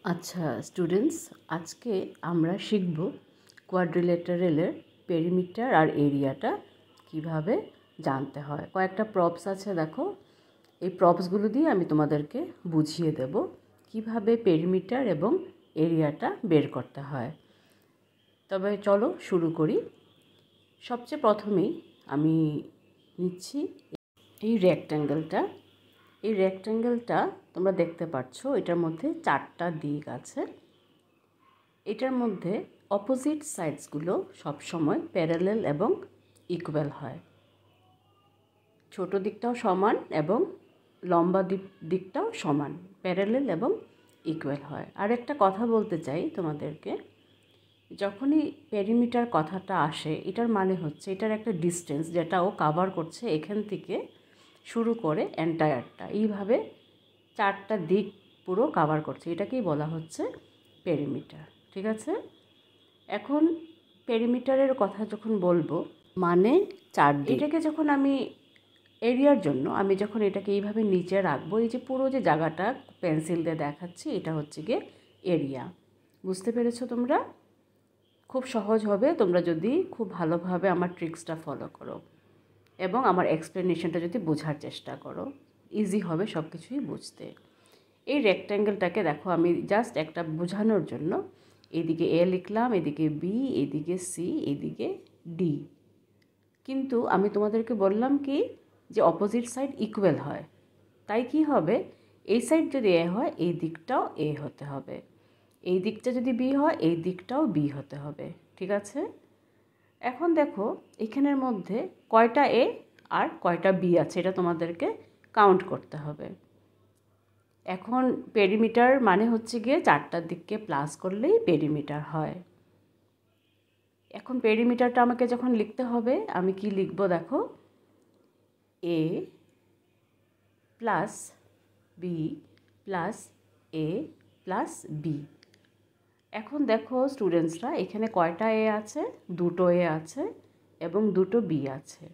আচ্ছা স্টুডেন্টস, আজকে আমরা শিখব কোয়াড্রিল্যাটারালের পেরিমিটার আর এরিয়াটা কিভাবে জানতে হয়। কয়েকটা প্রপস আছে, দেখো। এই প্রপসগুলো দিয়ে আমি তোমাদেরকে বুঝিয়ে দেব কিভাবে পেরিমিটার এবং এরিয়াটা বের করতে হয়। তবে চলো শুরু করি। সবচেয়ে প্রথমেই আমি নিচ্ছি এই রেক্ট্যাঙ্গেলটা। এই রেক্ট্যাঙ্গেলটা তোমরা দেখতে পাচ্ছ, এটার মধ্যে 4টা দিক আছে। এটার মধ্যে অপোজিট সাইডসগুলো সবসময় প্যারালেল এবং ইকুয়াল হয়। ছোট দিকটাও সমান এবং লম্বা দিকটাও সমান, প্যারালেল এবং ইকুয়াল হয়। আর একটা কথা বলতে চাই তোমাদেরকে, যখনই পেরিমিটার কথাটা আসে, এটার মানে হচ্ছে এটার একটা ডিস্টেন্স যেটা ও কাভার করছে এখান থেকে শুরু করে এন্টায়ারটা, এইভাবে 4টা দিক পুরো কাভার করছে, এটাকেই বলা হচ্ছে পেরিমিটার। ঠিক আছে? এখন পেরিমিটারের কথা যখন বলবো, মানে 4 দিক। এটাকে যখন আমি এরিয়ার জন্য আমি যখন এটাকে এইভাবে নিচে রাখবো, এই যে পুরো যে জায়গাটা পেন্সিল দিয়ে দেখাচ্ছি, এটা হচ্ছে গিয়ে এরিয়া। বুঝতে পেরেছো তোমরা? খুব সহজ হবে তোমরা যদি খুব ভালোভাবে আমার ট্রিক্সটা ফলো করো এবং আমার এক্সপ্লেনেশনটা যদি বোঝার চেষ্টা করো, ইজি হবে সব কিছুই বুঝতে। এই রেক্ট্যাঙ্গেলটাকে দেখো, আমি জাস্ট একটা বোঝানোর জন্য এদিকে এ লিখলাম, এদিকে বি, এদিকে সি, এদিকে ডি। কিন্তু আমি তোমাদেরকে বললাম কি যে অপোজিট সাইড ইকুয়াল হয়, তাই কি হবে, এই সাইড যদি এ হয় এই দিকটাও এ হতে হবে, এই দিকটা যদি বি হয় এই দিকটাও বি হতে হবে। ঠিক আছে? এখন দেখো এখানের মধ্যে কয়টা এ আর কয়টা বি আছে, এটা তোমাদেরকে কাউন্ট করতে হবে। এখন পেরিমিটার মানে হচ্ছে গিয়ে 4টার দিককে প্লাস করলেই পেরিমিটার হয়। এখন পেরিমিটারটা আমাকে যখন লিখতে হবে, আমি কি লিখব দেখো, এ প্লাস বি প্লাস এ প্লাস বি। এখন দেখো স্টুডেন্টসরা, এখানে কয়টা এ আছে, 2টো এ আছে এবং 2টো বি আছে।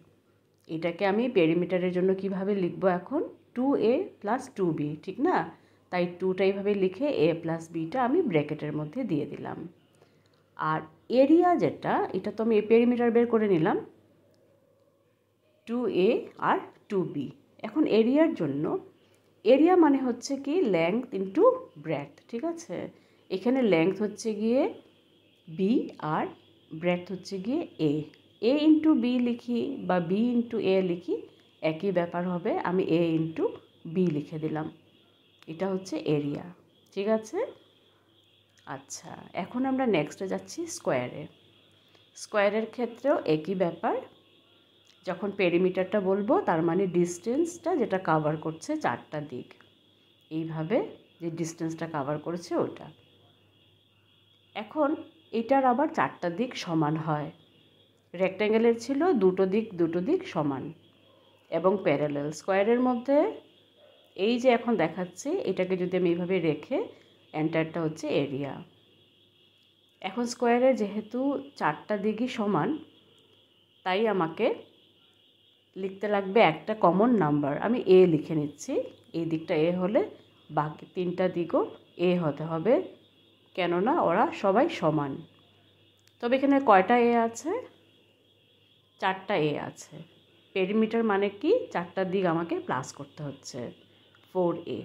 এটাকে আমি পেরিমিটারের জন্য কিভাবে লিখব এখন, 2a প্লাস 2b, ঠিক না? তাই 2টা এইভাবে লিখে a প্লাস বিটা আমি ব্র্যাকেটের মধ্যে দিয়ে দিলাম। আর এরিয়া যেটা, এটা তো আমি পেরিমিটার বের করে নিলাম, 2a আর 2b। এখন এরিয়ার জন্য, এরিয়া মানে হচ্ছে কি লেংথ ইন্টু ব্রেডথ। ঠিক আছে? এখানে লেংথ হচ্ছে গিয়ে বি আর ব্রেডথ হচ্ছে গিয়ে এ। এ ইন্টু বি লিখি বা বি ইন্টু এ লিখি, একই ব্যাপার হবে। আমি এ ইন্টু বি লিখে দিলাম, এটা হচ্ছে এরিয়া। ঠিক আছে? আচ্ছা, এখন আমরা নেক্সটে যাচ্ছি স্কোয়ারে। স্কোয়ারের ক্ষেত্রেও একই ব্যাপার। যখন পেরিমিটারটা বলবো, তার মানে ডিস্টেন্সটা যেটা কাভার করছে 4টা দিক, এইভাবে যে ডিস্টেন্সটা কাভার করেছে ওটা। এখন এটার আবার 4টা দিক সমান হয়। রেক্ট্যাঙ্গেলের ছিল 2টো দিক সমান এবং প্যারালাল। স্কোয়ারের মধ্যে এই যে এখন দেখাচ্ছে, এটাকে যদি আমি এইভাবে রেখে, এন্টারটা হচ্ছে এরিয়া। এখন স্কোয়ারে যেহেতু 4টা দিকই সমান, তাই আমাকে লিখতে লাগবে একটা কমন নাম্বার। আমি এ লিখে নিচ্ছি, এই দিকটা এ হলে বাকি 3টা দিকও এ হতে হবে, কেননা ওরা সবাই সমান। তবে এখানে কয়টা এ আছে, 4টা এ আছে। পেরিমিটার মানে কি, 4টা দিক আমাকে প্লাস করতে হচ্ছে, 4a।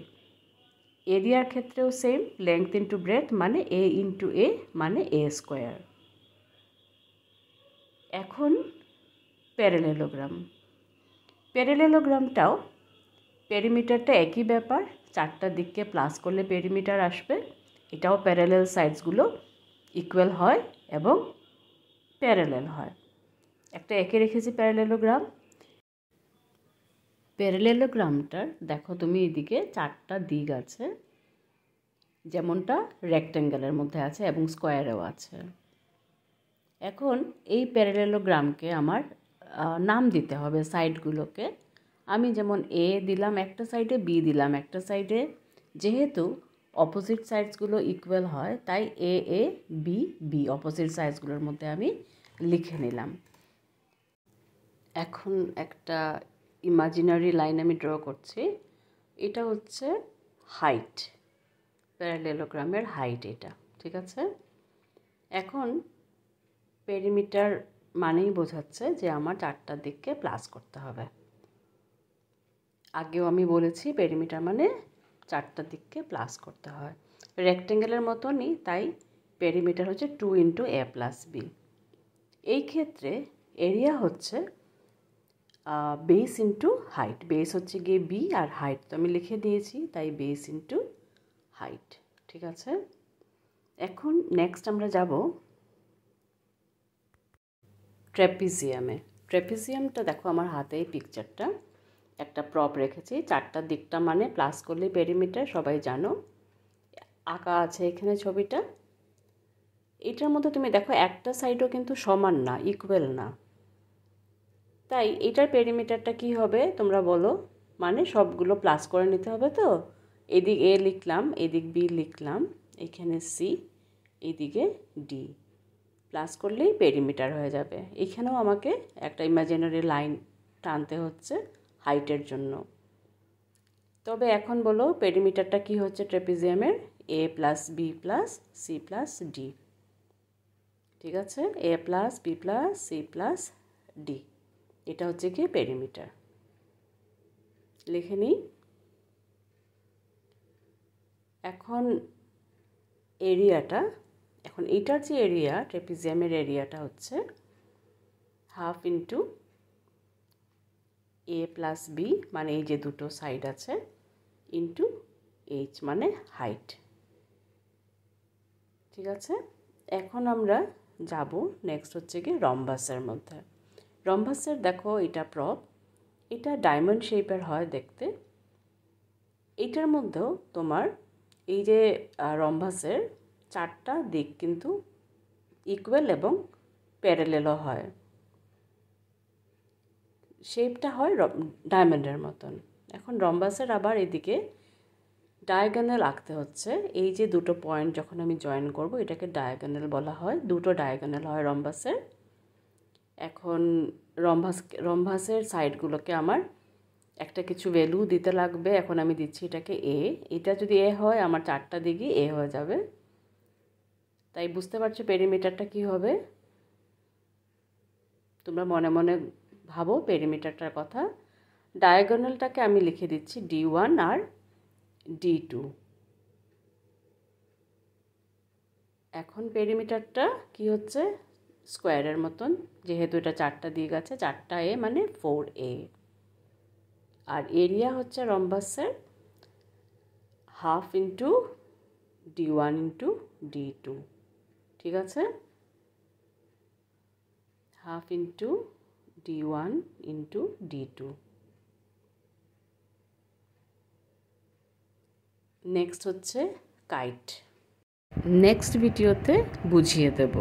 এরিয়ার ক্ষেত্রেও সেম, লেংথ ইন্টু ব্রেডথ মানে এ ইন্টু এ মানে এ স্কোয়ার। এখন প্যারালেলোগ্রাম। প্যারালেলোগ্রামটাও পেরিমিটারটা একই ব্যাপার, 4টা দিককে প্লাস করলে পেরিমিটার আসবে। এটাও প্যারালেল সাইডসগুলো ইকুয়াল হয় এবং প্যারালেল হয়। একটা এঁকে রেখেছি প্যারালেলোগ্রাম। প্যারালেলোগ্রামটার দেখো তুমি, এদিকে 4টা দিক আছে, যেমনটা রেক্ট্যাঙ্গেলের মধ্যে আছে এবং স্কোয়ারেও আছে। এখন এই প্যারালেলোগ্রামকে আমার নাম দিতে হবে সাইডগুলোকে। আমি যেমন এ দিলাম একটা সাইডে, বি দিলাম একটা সাইডে। যেহেতু অপোজিট সাইডসগুলো ইকুয়াল হয়, তাই এ এ বি বি অপোজিট সাইডসগুলোর মধ্যে আমি লিখে নিলাম। এখন একটা ইমাজিনারি লাইন আমি ড্র করছি। এটা হচ্ছে হাইট, প্যারালেলোগ্রামের হাইট এটা, ঠিক আছে। এখন পেরিমিটার মানেই বোঝাচ্ছে যে আমার 4টার দিককে প্লাস করতে হবে। আগেও আমি বলেছি পেরিমিটার মানে 4টার দিককে প্লাস করতে হয়। রেক্টেঙ্গেলের মতনই, তাই পেরিমিটার হচ্ছে 2 × a + b। এই ক্ষেত্রে এরিয়া হচ্ছে বেস ইন্টু হাইট। বেস হচ্ছে গিয়ে বি আর হাইট তো আমি লিখে দিয়েছি, তাই বেস ইন্টু হাইট, ঠিক আছে। এখন নেক্সট আমরা যাব ট্র্যাপিজিয়ামে। ট্র্যাপিজিয়ামটা দেখো আমার হাতে এই পিকচারটা, একটা প্রপ রেখেছি। 4টার দিকটা মানে প্লাস করলে পেরিমিটার, সবাই জানো, আঁকা আছে এখানে ছবিটা। এটার মধ্যে তুমি দেখো একটা সাইডও কিন্তু সমান না, ইকুয়াল না, তাই এটার পেরিমিটারটা কি হবে তোমরা বলো? মানে সবগুলো প্লাস করে নিতে হবে। তো এদিক এ লিখলাম, এদিক বি লিখলাম, এখানে সি, এদিকে ডি, প্লাস করলেই পেরিমিটার হয়ে যাবে। এখানেও আমাকে একটা ইমাজিনারি লাইন টানতে হচ্ছে হাইটের জন্য। তবে এখন বলো পেরিমিটারটা কি হচ্ছে ট্র্যাপিজিয়ামের? a + b + c + d, ঠিক আছে। a + b + c + d, এটা হচ্ছে কি পেরিমিটার। লিখে নিই। এখন এরিয়াটা, এখন এইটার যে এরিয়া, ট্র্যাপিজিয়ামের এরিয়াটা হচ্ছে 1/2 × a + b, মানে এই যে দুটো সাইড আছে, ইন্টু h মানে হাইট, ঠিক আছে। এখন আমরা যাব নেক্সট হচ্ছে কি রম্বাসের মধ্যে। রম্বাসের দেখো এটা প্রপ, এটা ডায়মন্ড শেপের হয় দেখতে। এইটার মধ্যেও তোমার এই যে রম্বাসের 4টা দিক কিন্তু ইকুয়াল এবং প্যারালেলও হয়, শেপটা হয় ডায়মন্ডের মতন। এখন রম্বাসের আবার এদিকে ডায়াগোনাল আঁকতে হচ্ছে। এই যে দুটো পয়েন্ট যখন আমি জয়েন করব, এটাকে ডায়াগোনাল বলা হয়। দুটো ডায়াগোনাল হয় রম্বাসের। এখন রম্বাসের সাইডগুলোকে আমার একটা কিছু ভ্যালু দিতে লাগবে। এখন আমি দিচ্ছি এটাকে এ। এটা যদি এ হয়, আমার 4টা দিকই এ হয়ে যাবে। তাই বুঝতে পারছো পেরিমিটারটা কি হবে? তোমরা মনে মনে ভাবো পেরিমিটারটার কথা। ডায়াগোনালটাকে আমি লিখে দিচ্ছি D1 আর D2। এখন পেরিমিটারটা কি হচ্ছে? স্কোয়ারের মতন, যেহেতু এটা 4টা দিক আছে, 4টা এ মানে 4a। আর এরিয়া হচ্ছে রম্বাসের 1/2 × D1 × D2, ঠিক আছে। 1/2 × D1 × D2। নেক্সট হচ্ছে কাইট। নেক্সট ভিডিওতে বুঝিয়ে দেব।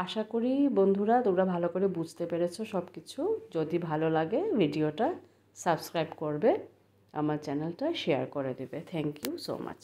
আশা করি বন্ধুরা তোমরা ভালো করে বুঝতে পেরেছো সব কিছু। যদি ভালো লাগে ভিডিওটা সাবস্ক্রাইব করবে, আমার চ্যানেলটা শেয়ার করে দেবে। Thank you so much.